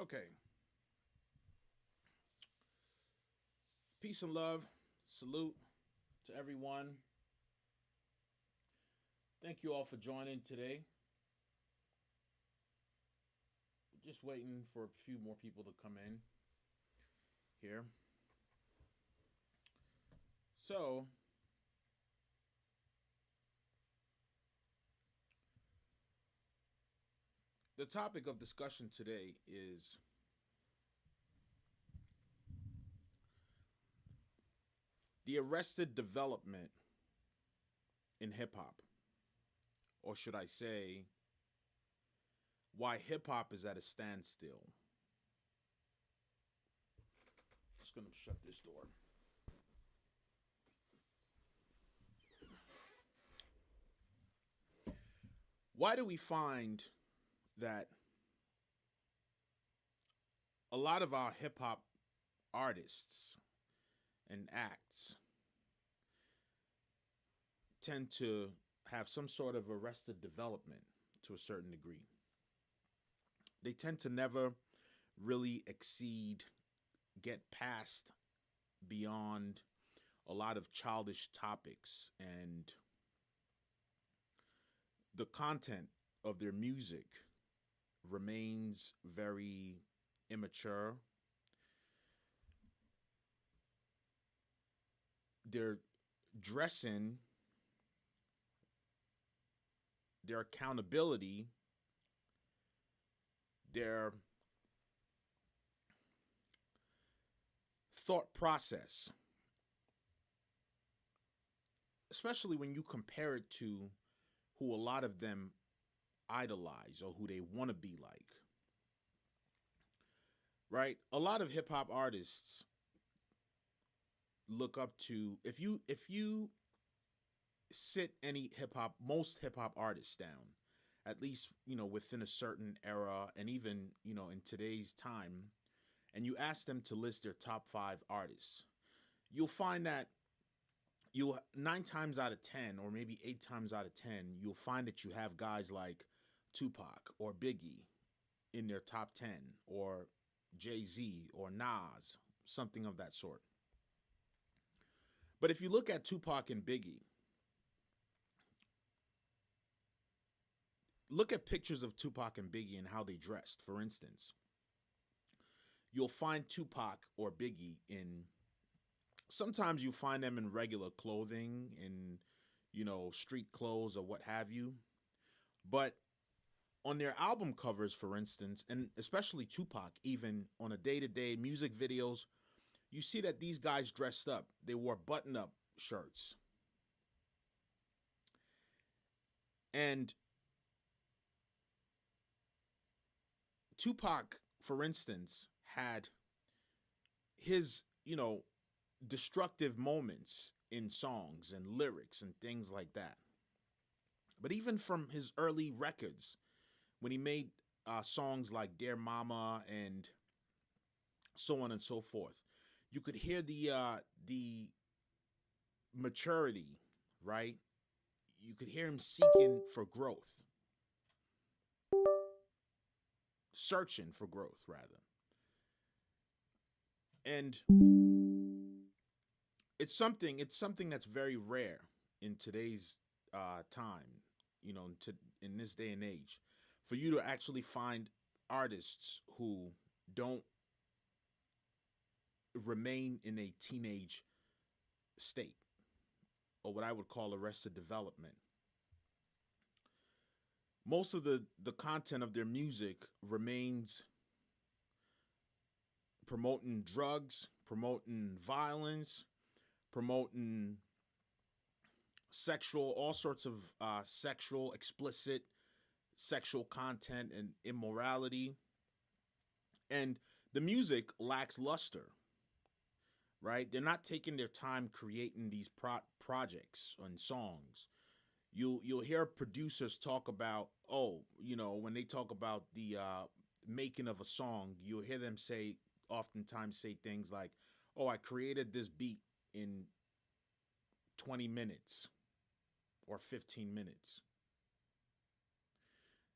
Okay. Peace and love. Salute to everyone. Thank you all for joining today. Just waiting for a few more people to come in here. So, the topic of discussion today is the arrested development in hip hop. Or should I say, why hip hop is at a standstill. Just gonna shut this door. Why do we find that a lot of our hip hop artists and acts tend to have some sort of arrested development to a certain degree? They tend to never really exceed, get past beyond a lot of childish topics, and the content of their music remains very immature. Their dressing, their accountability, their thought process, especially when you compare it to who a lot of them idolize or who they want to be like. Right? A lot of hip hop artists look up to, if you sit any most hip hop artists down, at least, within a certain era and even, in today's time, and you ask them to list their top 5 artists, you'll find that you 9 times out of 10, or maybe 8 times out of 10, you'll find that you have guys like Tupac or Biggie in their top 10, or Jay-Z or Nas, something of that sort. But if you look at Tupac and Biggie, look at pictures of Tupac and Biggie and how they dressed. For instance, you'll find Tupac or Biggie in, sometimes you find them in regular clothing, in, street clothes or what have you. But on their album covers, for instance, and especially Tupac, even on a day-to-day music videos, you see that these guys dressed up. They wore button-up shirts. And Tupac, for instance, had his, destructive moments in songs and lyrics and things like that. But even from his early records, when he made songs like Dear Mama and so on and so forth, you could hear the maturity, right? You could hear him seeking for growth, searching for growth, rather. And it's something that's very rare in today's time, in this day and age, for you to actually find artists who don't remain in a teenage state, or what I would call arrested development. Most of the content of their music remains promoting drugs, promoting violence, promoting all sorts of sexual, explicit sexual content and immorality. And the music lacks luster, right? They're not taking their time creating these projects and songs. You'll hear producers talk about, when they talk about the making of a song, you'll hear them oftentimes say things like, "Oh, I created this beat in 20 minutes or 15 minutes."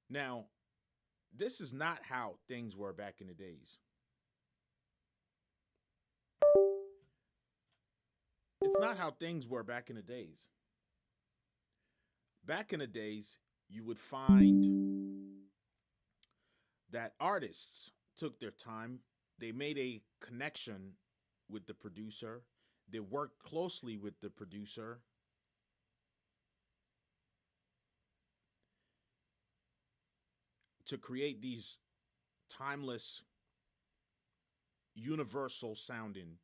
Now, this is not how things were back in the days. It's not how things were back in the days. Back in the days, you would find that artists took their time, they made a connection with the producer, they worked closely with the producer, to create these timeless, universal sounding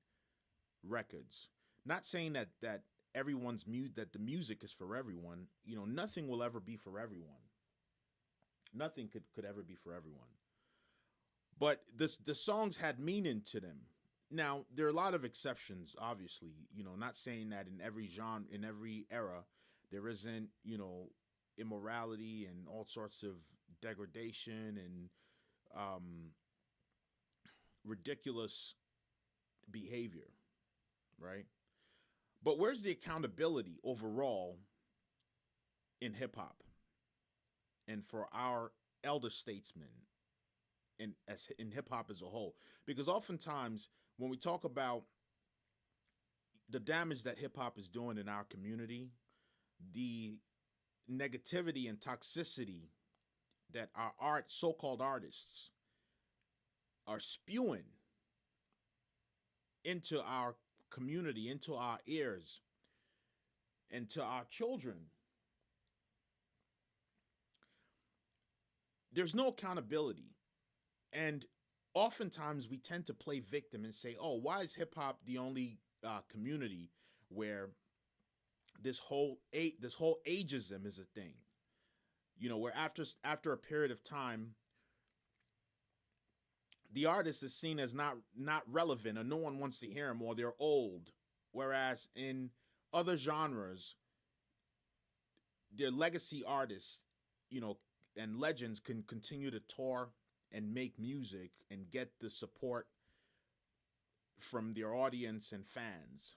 records. Not saying that everyone's mute that the music is for everyone. You know, nothing will ever be for everyone. Nothing could ever be for everyone. But the songs had meaning to them. Now there are a lot of exceptions, obviously. You know, not saying that in every genre, in every era, there isn't immorality and all sorts of degradation and um, ridiculous behavior, right? But where's the accountability overall in hip hop and for our elder statesmen in hip hop as a whole? Because oftentimes when we talk about the damage that hip hop is doing in our community, the negativity and toxicity that our so-called artists are spewing into our community, into our ears, and to our children, there's no accountability. And oftentimes we tend to play victim and say, oh, why is hip hop the only community where this whole ageism is a thing? You know, where after a period of time, the artist is seen as not relevant, or no one wants to hear them, or they're old. Whereas in other genres, their legacy artists, and legends can continue to tour and make music and get the support from their audience and fans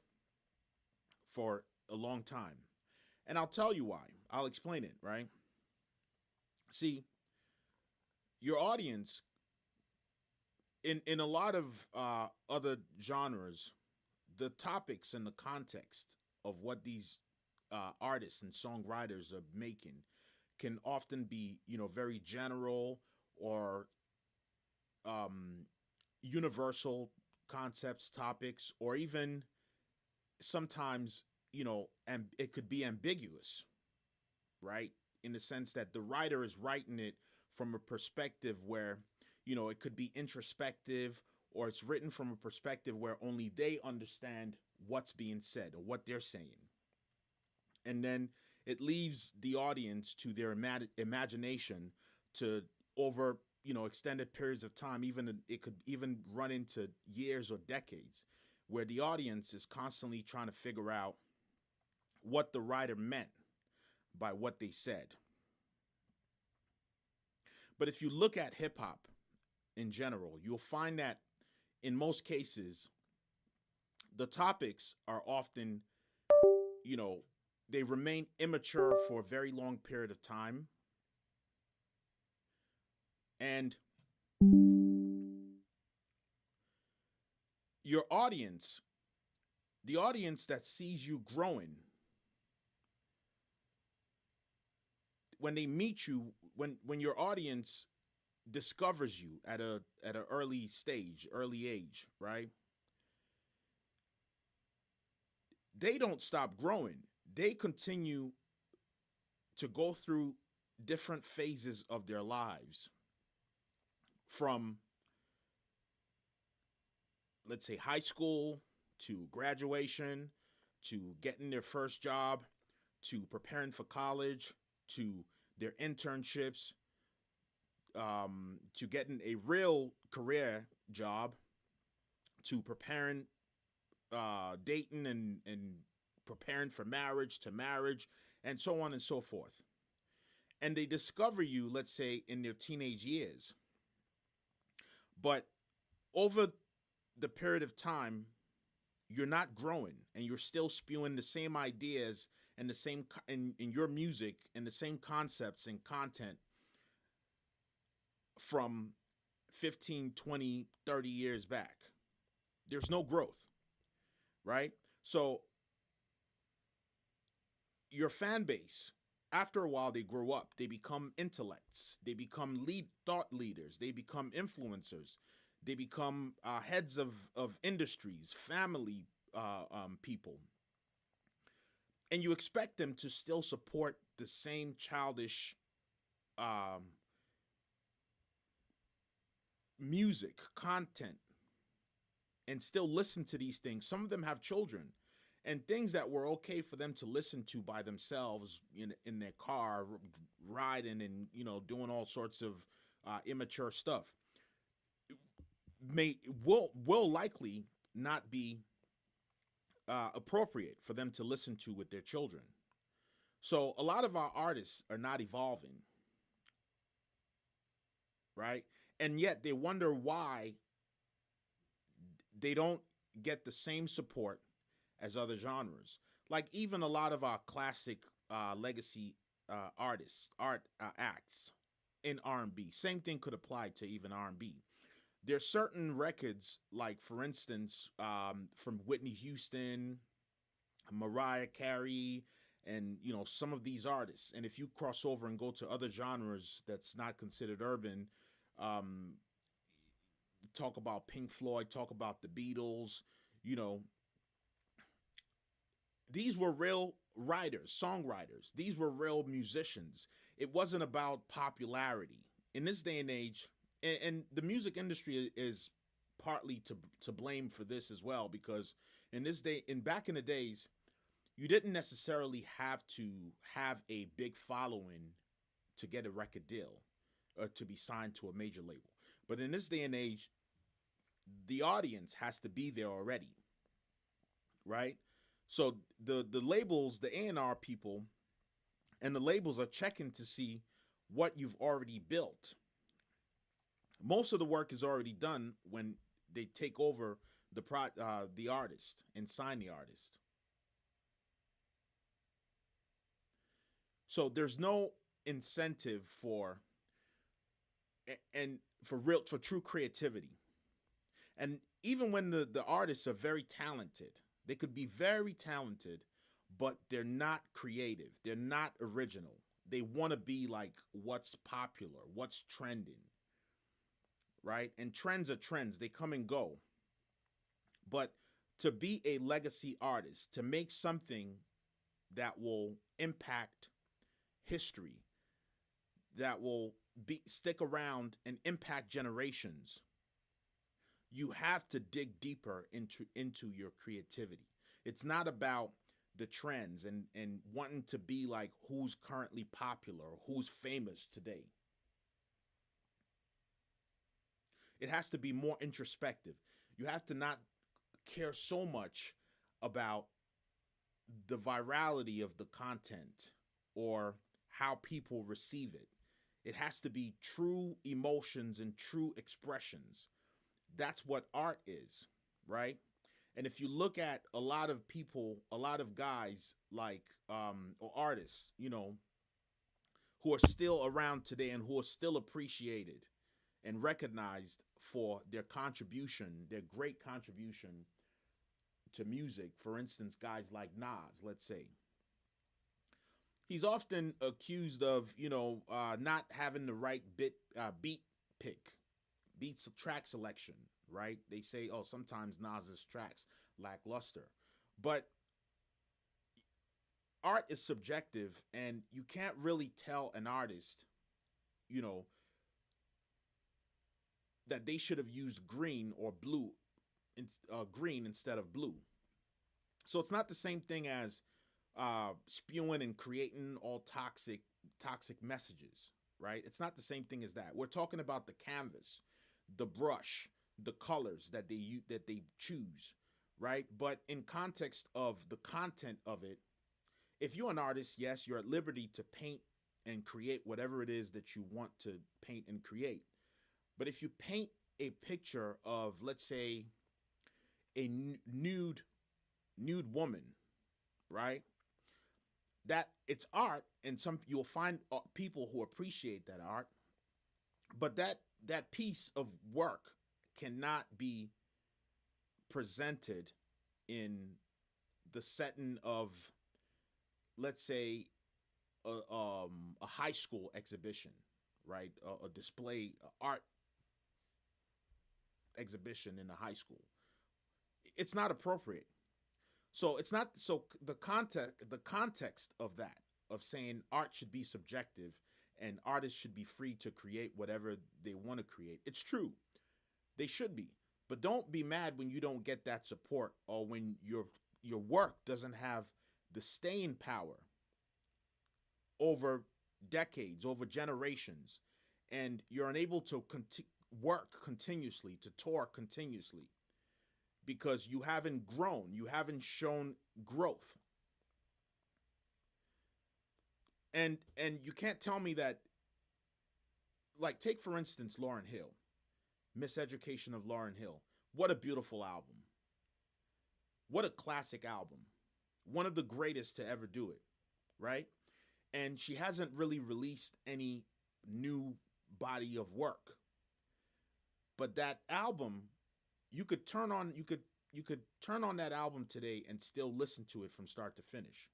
for a long time. And I'll tell you why. I'll explain it, right? See, your audience in a lot of other genres, the topics and the context of what these artists and songwriters are making can often be, very general or universal concepts, topics, or even sometimes, and it could be ambiguous, right? In the sense that the writer is writing it from a perspective where, it could be introspective, or it's written from a perspective where only they understand what's being said or what they're saying. And then it leaves the audience to their imagination to over, extended periods of time. Even it could even run into years or decades, where the audience is constantly trying to figure out what the writer meant by what they said. But if you look at hip hop in general, you'll find that in most cases, the topics are often, they remain immature for a very long period of time. And your audience, the audience that sees you growing, when they meet you, when your audience discovers you at an early stage, early age, right? They don't stop growing. They continue to go through different phases of their lives, from, let's say, high school to graduation, to getting their first job, to preparing for college, to their internships, to getting a real career job, to preparing, dating and preparing for marriage, to marriage, and so on and so forth. And they discover you, let's say, in their teenage years. But over the period of time, you're not growing, and you're still spewing the same ideas and the same in your music and the same concepts and content from 15, 20, 30 years back. There's no growth, right? So your fan base, after a while, they grow up, they become intellects, they become lead thought leaders, they become influencers, they become heads of industries, family people, and you expect them to still support the same childish um, music content and still listen to these things. Some of them have children, and things that were okay for them to listen to by themselves in their car, riding and doing all sorts of immature stuff, may will likely not be appropriate for them to listen to with their children. So a lot of our artists are not evolving, right? And yet they wonder why they don't get the same support as other genres. Like even a lot of our classic legacy artists, art acts in R&B. Same thing could apply to even R&B. There's certain records, like for instance, from Whitney Houston, Mariah Carey, and some of these artists. And if you cross over and go to other genres that's not considered urban, um, talk about Pink Floyd, talk about the Beatles, you know, these were real writers, songwriters. These were real musicians. It wasn't about popularity. In this day and age, and the music industry is partly to blame for this as well, because in this day, in back in the days, you didn't necessarily have to have a big following to get a record deal or to be signed to a major label. But in this day and age, the audience has to be there already, right? So the labels, the A&R people, and the labels are checking to see what you've already built. Most of the work is already done when they take over the artist and sign the artist. So there's no incentive for and for true creativity. And even when the artists are very talented, they could be very talented, but they're not creative. They're not original. They want to be like what's popular, what's trending, right? And trends are trends. They come and go. But to be a legacy artist, to make something that will impact history, that will stick around and impact generations, you have to dig deeper into your creativity. It's not about the trends and wanting to be like who's currently popular or who's famous today. It has to be more introspective. You have to not care so much about the virality of the content or how people receive it. It has to be true emotions and true expressions. That's what art is, right? And if you look at a lot of people, a lot of guys like or artists, who are still around today and who are still appreciated and recognized for their contribution, their great contribution to music. For instance, guys like Nas, let's say. He's often accused of, not having the right beat pick, beats track selection, right? They say, oh, sometimes Nas's tracks lackluster. But art is subjective, and you can't really tell an artist, you know, that they should have used green or blue, green instead of blue. So it's not the same thing as spewing and creating all toxic messages, right? It's not the same thing as that. We're talking about the canvas, the brush, the colors that they choose, right? But in context of the content of it, if you're an artist, yes, you're at liberty to paint and create whatever it is that you want to paint and create. But if you paint a picture of, let's say, a nude woman, right? That it's art, and you'll find people who appreciate that art. But that piece of work cannot be presented in the setting of, let's say, a high school exhibition, right? A display, a art exhibition in a high school. It's not appropriate. So it's not so the context of that, of saying art should be subjective and artists should be free to create whatever they want to create. It's true. They should be. But don't be mad when you don't get that support, or when your work doesn't have the staying power over decades, over generations, and you're unable to work continuously, to tour continuously, because you haven't grown, you haven't shown growth. And you can't tell me that, like, take for instance Lauryn Hill, Miseducation of Lauryn Hill. What a beautiful album. What a classic album. One of the greatest to ever do it, right? And she hasn't really released any new body of work. But that album, you could turn on that album today and still listen to it from start to finish.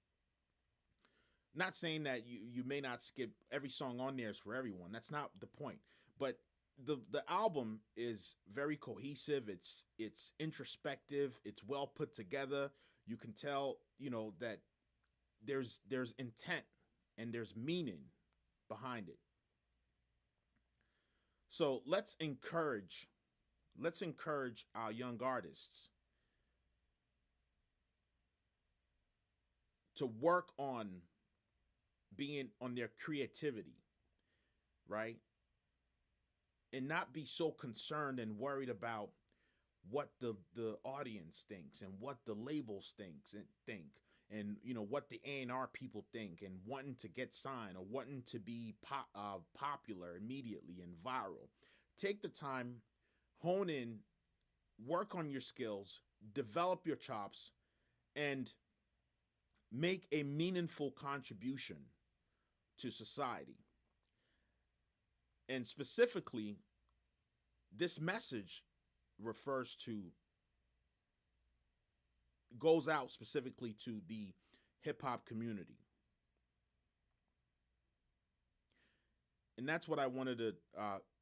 Not saying that you may not skip every song on there is for everyone. That's not the point. But the album is very cohesive. It's introspective. It's well put together. You can tell, that there's intent and there's meaning behind it. So let's encourage our young artists to work on being on their creativity, right? And not be so concerned and worried about what the audience thinks and what the labels think, and what the A&R people think, and wanting to get signed or wanting to be popular immediately and viral. Take the time, hone in, work on your skills, develop your chops, and make a meaningful contribution to society. And specifically, this message refers to, goes out specifically to the hip hop community. And that's what I wanted to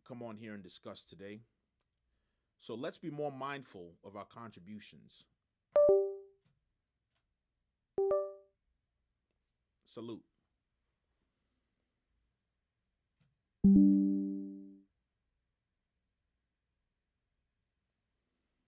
come on here and discuss today. So let's be more mindful of our contributions. Salute.